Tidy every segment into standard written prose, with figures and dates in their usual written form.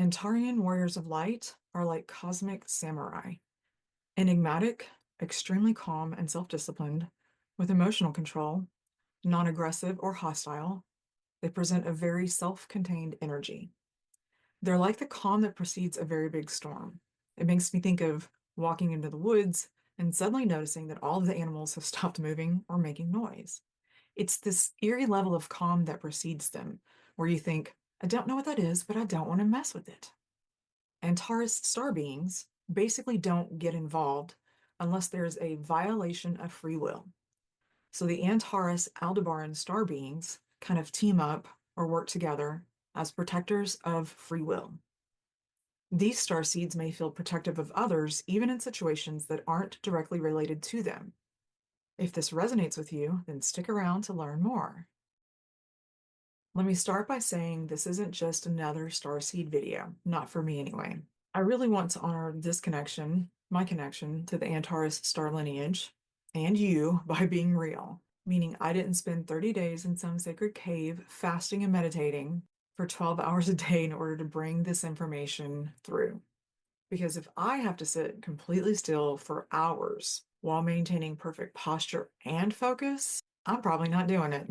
Antarian warriors of light are like cosmic samurai, enigmatic, extremely calm and self-disciplined, with emotional control, non-aggressive or hostile. They present a very self-contained energy. They're like the calm that precedes a very big storm. It makes me think of walking into the woods and suddenly noticing that all of the animals have stopped moving or making noise. It's this eerie level of calm that precedes them, where you think, I don't know what that is, but I don't want to mess with it. Antares star beings basically don't get involved unless there's a violation of free will. So the Antares Aldebaran star beings kind of team up or work together as protectors of free will. These star seeds may feel protective of others even in situations that aren't directly related to them. If this resonates with you, then stick around to learn more. Let me start by saying this isn't just another starseed video, not for me anyway. I really want to honor this connection, my connection to the Antares star lineage, and you by being real, meaning I didn't spend 30 days in some sacred cave fasting and meditating for 12 hours a day in order to bring this information through. Because if I have to sit completely still for hours while maintaining perfect posture and focus, I'm probably not doing it.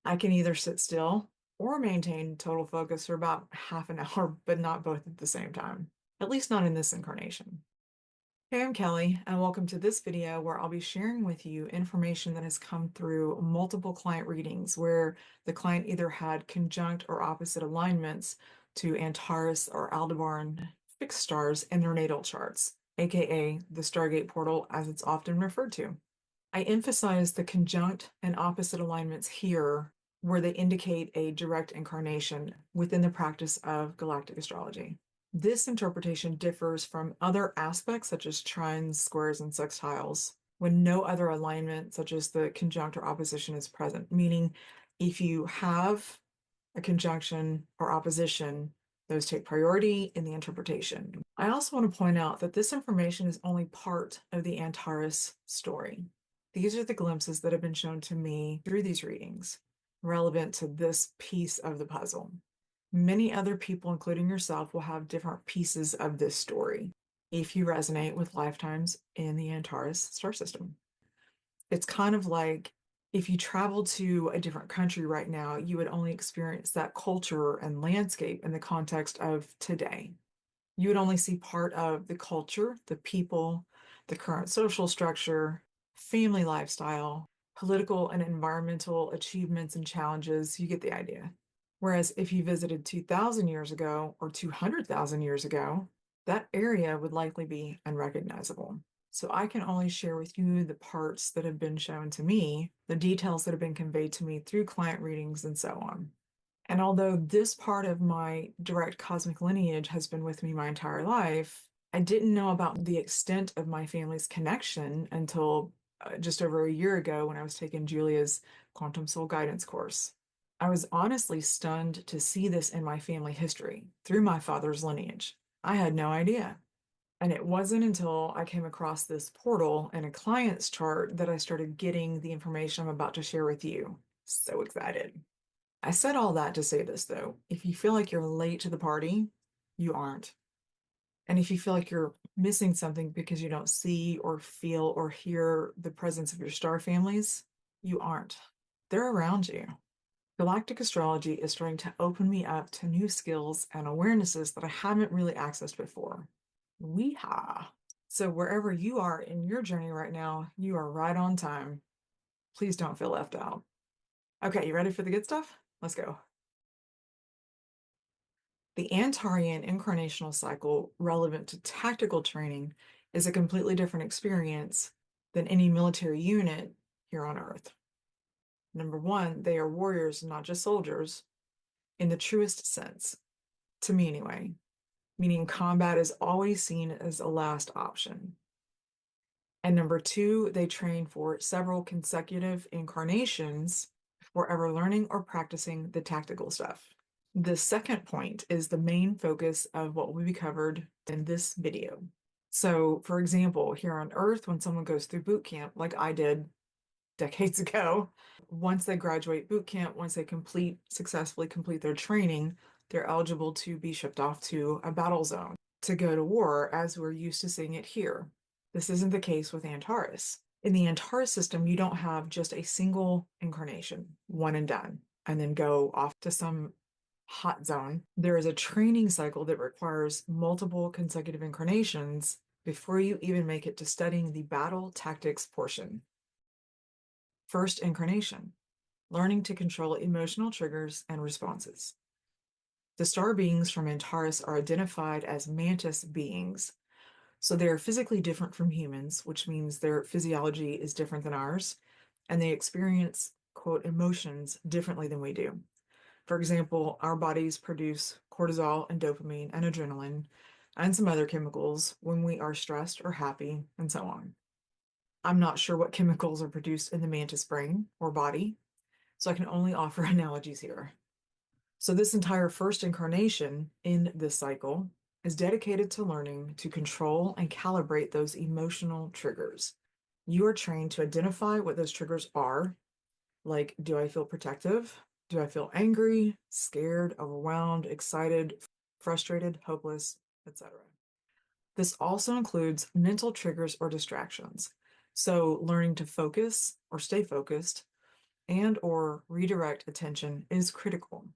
I can either sit still or maintain total focus for about half an hour, but not both at the same time, at least not in this incarnation. Hey, I'm Kelly, and welcome to this video where I'll be sharing with you information that has come through multiple client readings where the client either had conjunct or opposite alignments to Antares or Aldebaran fixed stars in their natal charts, aka the Stargate portal as it's often referred to. I emphasize the conjunct and opposite alignments here where they indicate a direct incarnation within the practice of galactic astrology. This interpretation differs from other aspects such as trines, squares, and sextiles when no other alignment such as the conjunct or opposition is present, meaning if you have a conjunction or opposition, those take priority in the interpretation. I also want to point out that this information is only part of the Antares story. These are the glimpses that have been shown to me through these readings, relevant to this piece of the puzzle. Many other people, including yourself, will have different pieces of this story if you resonate with lifetimes in the Antares star system. It's kind of like if you travel to a different country right now, you would only experience that culture and landscape in the context of today. You would only see part of the culture, the people, the current social structure, family lifestyle, political and environmental achievements and challenges. You get the idea. Whereas if you visited 2,000 years ago or 200,000 years ago, that area would likely be unrecognizable. So I can only share with you the parts that have been shown to me, the details that have been conveyed to me through client readings and so on. And although this part of my direct cosmic lineage has been with me my entire life, I didn't know about the extent of my family's connection until just over a year ago when I was taking Julia's Quantum Soul Guidance course. I was honestly stunned to see this in my family history through my father's lineage. I had no idea. And it wasn't until I came across this portal in a client's chart that I started getting the information I'm about to share with you. So excited. I said all that to say this, though. If you feel like you're late to the party, you aren't. And if you feel like you're missing something because you don't see or feel or hear the presence of your star families, you aren't. They're around you. Galactic astrology is starting to open me up to new skills and awarenesses that I haven't really accessed before. Weehaw. So wherever you are in your journey right now, you are right on time. Please don't feel left out. Okay, you ready for the good stuff? Let's go. The Antarian incarnational cycle relevant to tactical training is a completely different experience than any military unit here on Earth. Number one, they are warriors, not just soldiers, in the truest sense, to me anyway, meaning combat is always seen as a last option. And number two, they train for several consecutive incarnations before ever learning or practicing the tactical stuff. The second point is the main focus of what will be covered in this video. So, for example, here on Earth, when someone goes through boot camp, like I did decades ago, once they graduate boot camp, once they successfully complete their training, they're eligible to be shipped off to a battle zone to go to war as we're used to seeing it here. This isn't the case with Antares. In the Antares system, you don't have just a single incarnation, one and done, and then go off to some hot zone. There is a training cycle that requires multiple consecutive incarnations before you even make it to studying the battle tactics portion. First incarnation, learning to control emotional triggers and responses. The star beings from Antares are identified as mantis beings. So they are physically different from humans, which means their physiology is different than ours, and they experience, quote, emotions differently than we do. For example, our bodies produce cortisol and dopamine and adrenaline and some other chemicals when we are stressed or happy, and so on. I'm not sure what chemicals are produced in the mantis brain or body, so I can only offer analogies here. So, this entire first incarnation in this cycle is dedicated to learning to control and calibrate those emotional triggers. You are trained to identify what those triggers are, like, do I feel protective? Do I feel angry, scared, overwhelmed, excited, frustrated, hopeless, etc.? This also includes mental triggers or distractions. So, learning to focus or stay focused and or redirect attention is critical.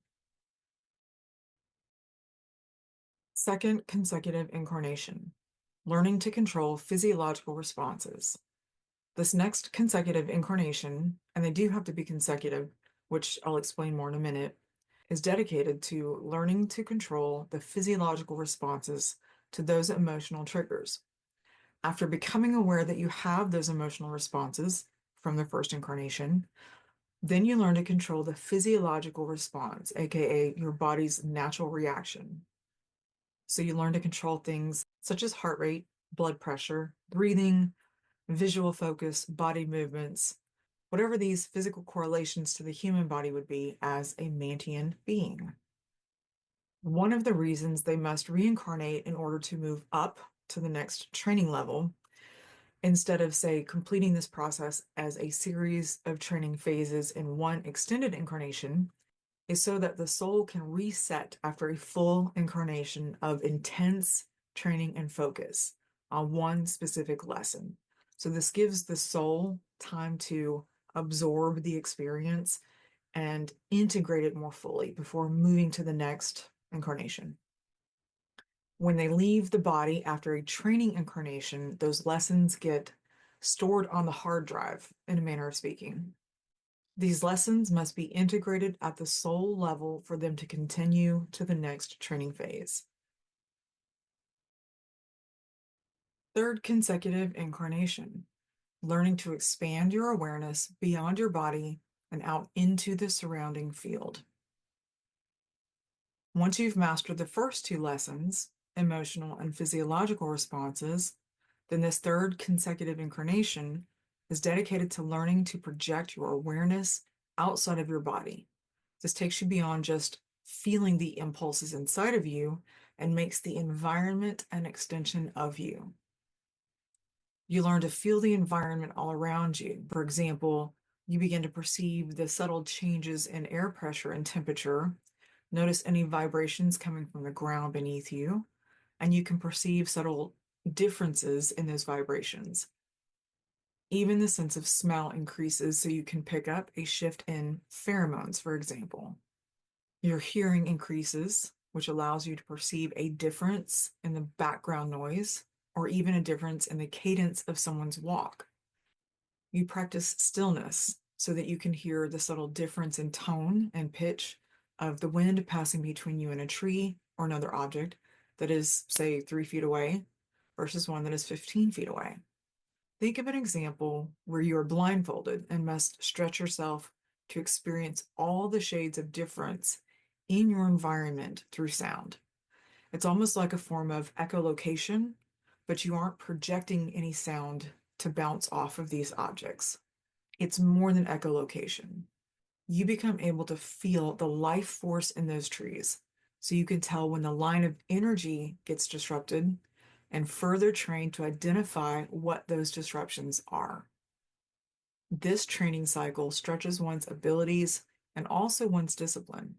Second consecutive incarnation, learning to control physiological responses. This next consecutive incarnation, and they do have to be consecutive, which I'll explain more in a minute, is dedicated to learning to control the physiological responses to those emotional triggers. After becoming aware that you have those emotional responses from the first incarnation, then you learn to control the physiological response, aka your body's natural reaction. So you learn to control things such as heart rate, blood pressure, breathing, visual focus, body movements, whatever these physical correlations to the human body would be as a Mantian being. One of the reasons they must reincarnate in order to move up to the next training level, instead of, say, completing this process as a series of training phases in one extended incarnation, is so that the soul can reset after a full incarnation of intense training and focus on one specific lesson. So this gives the soul time to absorb the experience and integrate it more fully before moving to the next incarnation. When they leave the body after a training incarnation, those lessons get stored on the hard drive, in a manner of speaking. These lessons must be integrated at the soul level for them to continue to the next training phase. Third consecutive incarnation, learning to expand your awareness beyond your body and out into the surrounding field. Once you've mastered the first two lessons, emotional and physiological responses, then this third consecutive incarnation is dedicated to learning to project your awareness outside of your body. This takes you beyond just feeling the impulses inside of you and makes the environment an extension of you. You learn to feel the environment all around you. For example, you begin to perceive the subtle changes in air pressure and temperature. Notice any vibrations coming from the ground beneath you, and you can perceive subtle differences in those vibrations. Even the sense of smell increases, so you can pick up a shift in pheromones, for example. Your hearing increases, which allows you to perceive a difference in the background noise or even a difference in the cadence of someone's walk. You practice stillness so that you can hear the subtle difference in tone and pitch of the wind passing between you and a tree or another object that is, say, 3 feet away versus one that is 15 feet away. Think of an example where you are blindfolded and must stretch yourself to experience all the shades of difference in your environment through sound. It's almost like a form of echolocation, but you aren't projecting any sound to bounce off of these objects. It's more than echolocation. You become able to feel the life force in those trees, so you can tell when the line of energy gets disrupted and further train to identify what those disruptions are. This training cycle stretches one's abilities and also one's discipline.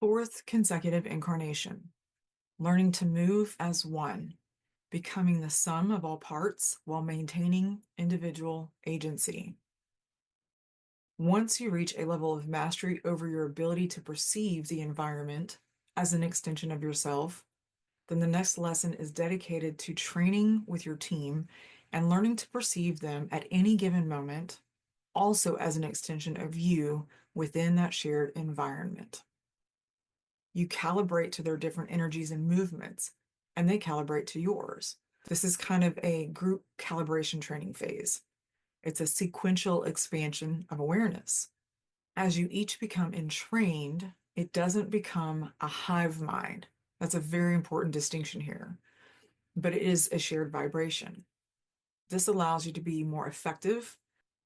Fourth consecutive incarnation, learning to move as one, becoming the sum of all parts while maintaining individual agency. Once you reach a level of mastery over your ability to perceive the environment as an extension of yourself, then the next lesson is dedicated to training with your team and learning to perceive them at any given moment, also as an extension of you within that shared environment. You calibrate to their different energies and movements, and they calibrate to yours. This is kind of a group calibration training phase. It's a sequential expansion of awareness. As you each become entrained, it doesn't become a hive mind. That's a very important distinction here, but it is a shared vibration. This allows you to be more effective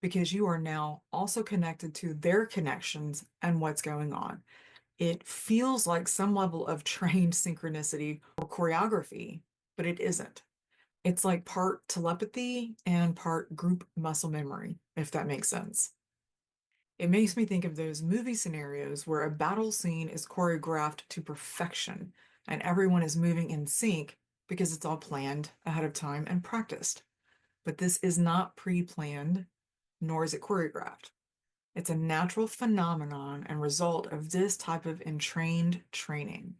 because you are now also connected to their connections and what's going on. It feels like some level of trained synchronicity or choreography, but it isn't. It's like part telepathy and part group muscle memory, if that makes sense. It makes me think of those movie scenarios where a battle scene is choreographed to perfection and everyone is moving in sync because it's all planned ahead of time and practiced. But this is not pre-planned, nor is it choreographed. It's a natural phenomenon and result of this type of entrained training,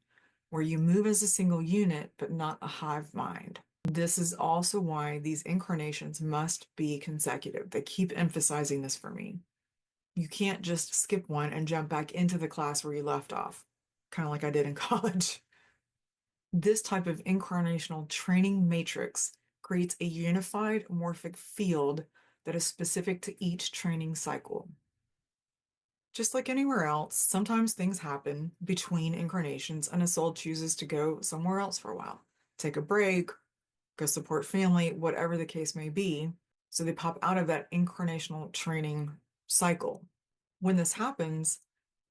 where you move as a single unit but not a hive mind. This is also why these incarnations must be consecutive. They keep emphasizing this for me. You can't just skip one and jump back into the class where you left off, kind of like I did in college. This type of incarnational training matrix creates a unified morphic field that is specific to each training cycle. Just like anywhere else, sometimes things happen between incarnations and a soul chooses to go somewhere else for a while, take a break, go support family, whatever the case may be. So they pop out of that incarnational training cycle. When this happens,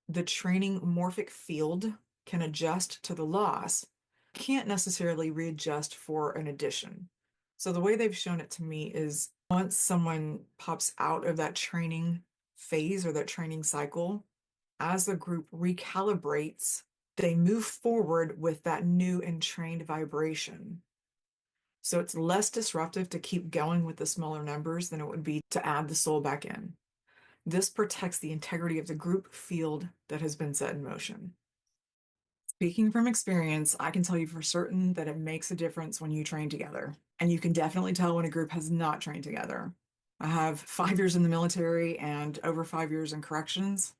the training morphic field can adjust to the loss, can't necessarily readjust for an addition. So the way they've shown it to me is once someone pops out of that training phase or that training cycle, as the group recalibrates, they move forward with that new entrained vibration. So it's less disruptive to keep going with the smaller numbers than it would be to add the soul back in. This protects the integrity of the group field that has been set in motion. Speaking from experience, I can tell you for certain that it makes a difference when you train together. And you can definitely tell when a group has not trained together. I have 5 years in the military and over 5 years in corrections.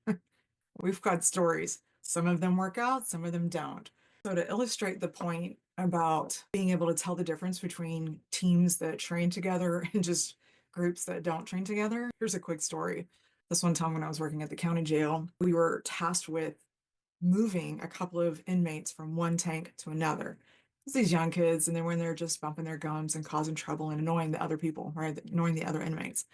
We've got stories. Some of them work out, some of them don't. So to illustrate the point about being able to tell the difference between teams that train together and just groups that don't train together, here's a quick story. This one time when I was working at the county jail, we were tasked with moving a couple of inmates from one tank to another. It's these young kids, and they were in there just bumping their gums and causing trouble and annoying the other people, right? Annoying the other inmates.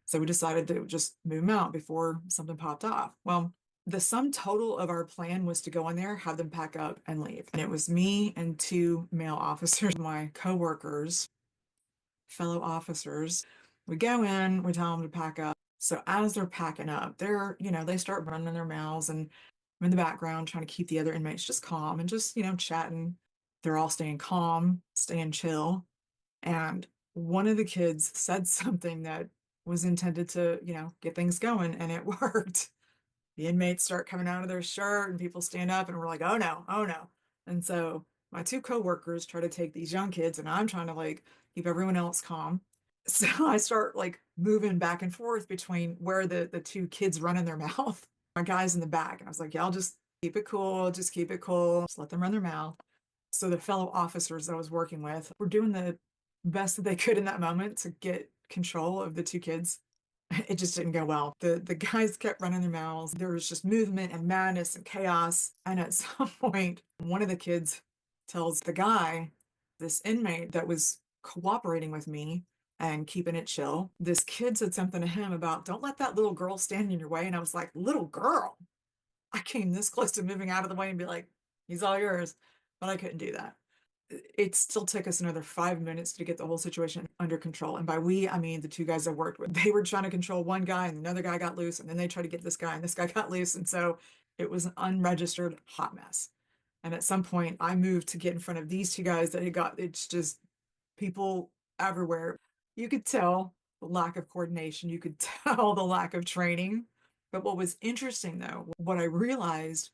So we decided to just move them out before something popped off. Well, the sum total of our plan was to go in there, have them pack up, and leave. And it was me and two male officers, my coworkers, fellow officers. We go in, we tell them to pack up. So as they're packing up, they start running their mouths, and I'm in the background trying to keep the other inmates just calm and just, chatting. They're all staying calm, staying chill. And one of the kids said something that was intended to, get things going, and it worked. The inmates start coming out of their shirt and people stand up and we're like, oh no, oh no. And so my two coworkers try to take these young kids and I'm trying to keep everyone else calm. So I start moving back and forth between where the two kids run in their mouth. My guy's in the back. And I was like, y'all just keep it cool, just keep it cool, just let them run their mouth. So the fellow officers I was working with were doing the best that they could in that moment to get control of the two kids. It just didn't go well. The guys kept running their mouths. There was just movement and madness and chaos. And at some point, one of the kids tells the guy, this inmate that was cooperating with me and keeping it chill, this kid said something to him about, don't let that little girl stand in your way. And I was like, little girl? I came this close to moving out of the way and be like, he's all yours. But I couldn't do that. It still took us another 5 minutes to get the whole situation under control. And by we, I mean the two guys I worked with. They were trying to control one guy and another guy got loose, and then they tried to get this guy and this guy got loose. And so It was an unregistered hot mess. And at some point, I moved to get in front of these two guys that had got it's just people everywhere. You could tell the lack of coordination, you could tell the lack of training. But what was interesting, though, what I realized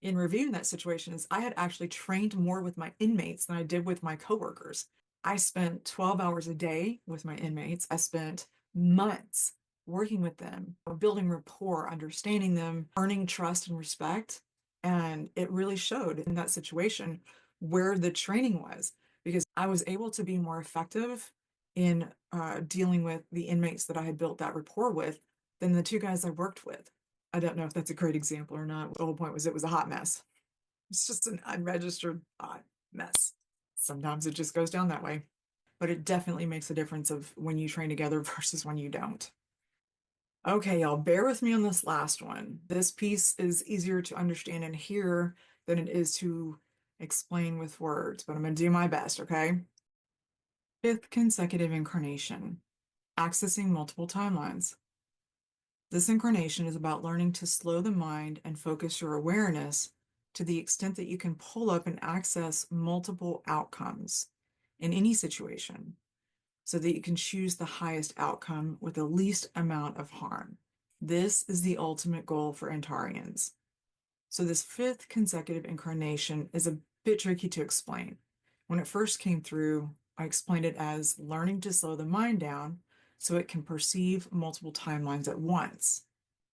in reviewing that situation is I had actually trained more with my inmates than I did with my coworkers. I spent 12 hours a day with my inmates. I spent months working with them, building rapport, understanding them, earning trust and respect. And it really showed in that situation where the training was, because I was able to be more effective in dealing with the inmates that I had built that rapport with than the two guys I worked with. I don't know if that's a great example or not. The whole point was it was a hot mess. It's just an unregistered hot mess. Sometimes it just goes down that way. But it definitely makes a difference of when you train together versus when you don't. Okay, y'all, bear with me on this last one. This piece is easier to understand and hear than it is to explain with words, but I'm going to do my best, okay? Fifth consecutive incarnation, accessing multiple timelines. This incarnation is about learning to slow the mind and focus your awareness to the extent that you can pull up and access multiple outcomes in any situation so that you can choose the highest outcome with the least amount of harm. This is the ultimate goal for Antarians. So this fifth consecutive incarnation is a bit tricky to explain. When it first came through, I explained it as learning to slow the mind down so it can perceive multiple timelines at once.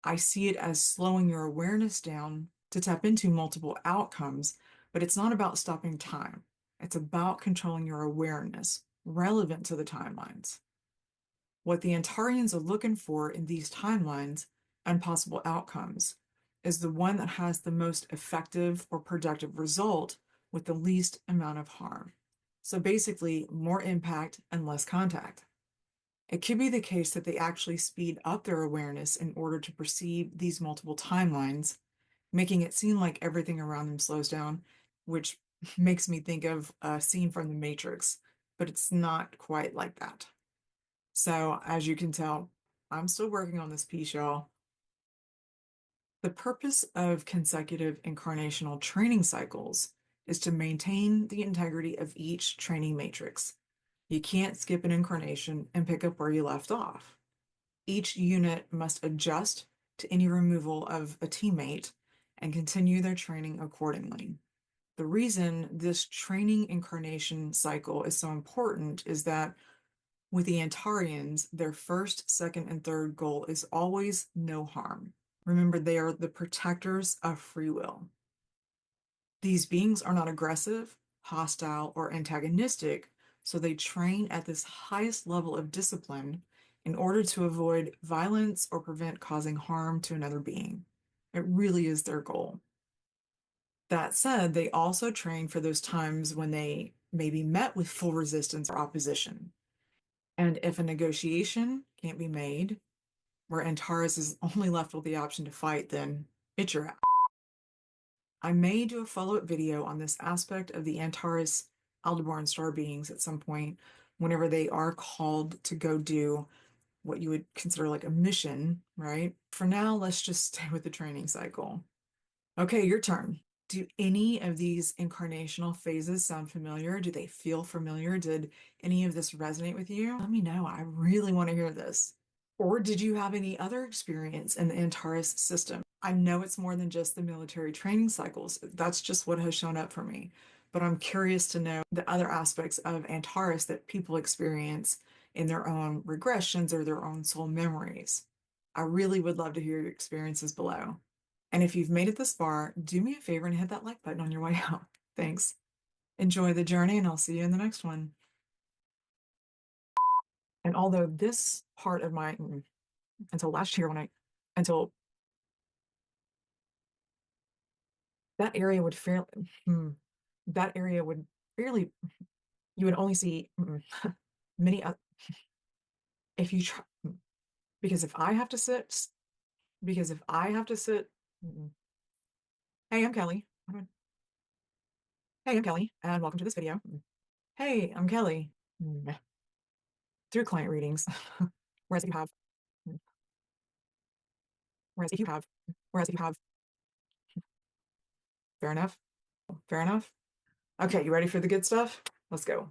I see it as slowing your awareness down to tap into multiple outcomes, but it's not about stopping time. It's about controlling your awareness relevant to the timelines. What the Antarians are looking for in these timelines and possible outcomes is the one that has the most effective or productive result with the least amount of harm. So basically, more impact and less contact. It could be the case that they actually speed up their awareness in order to perceive these multiple timelines, making it seem like everything around them slows down, which makes me think of a scene from The Matrix, but it's not quite like that. So, as you can tell, I'm still working on this piece, y'all. The purpose of consecutive incarnational training cycles is to maintain the integrity of each training matrix. You can't skip an incarnation and pick up where you left off. Each unit must adjust to any removal of a teammate and continue their training accordingly. The reason this training incarnation cycle is so important is that with the Antarians, their first, second, and third goal is always no harm. Remember, they are the protectors of free will. These beings are not aggressive, hostile, or antagonistic, so they train at this highest level of discipline in order to avoid violence or prevent causing harm to another being. It really is their goal. That said, they also train for those times when they may be met with full resistance or opposition. And if a negotiation can't be made, where Antares is only left with the option to fight, then it's your ass. I may do a follow-up video on this aspect of the Antares Aldebaran star beings at some point, whenever they are called to go do what you would consider like a mission, right? For now, let's just stay with the training cycle. Okay, your turn. Do any of these incarnational phases sound familiar? Do they feel familiar? Did any of this resonate with you? Let me know. I really want to hear this. Or did you have any other experience in the Antares system? I know it's more than just the military training cycles. That's just what has shown up for me. But I'm curious to know the other aspects of Antares that people experience in their own regressions or their own soul memories. I really would love to hear your experiences below. And if you've made it this far, do me a favor and hit that like button on your way out. Thanks. Enjoy the journey, and I'll see you in the next one. And although this part of my, until last year until that area would fairly, that area would fairly, you would only see many, if you try, because if I have to sit, because if I have to sit, hey, I'm Kelly. Hey, I'm Kelly, and welcome to this video. Hey, I'm Kelly. Through client readings. Whereas if you have, whereas if you have, whereas if you have Fair enough? Fair enough? Okay, you ready for the good stuff? Let's go.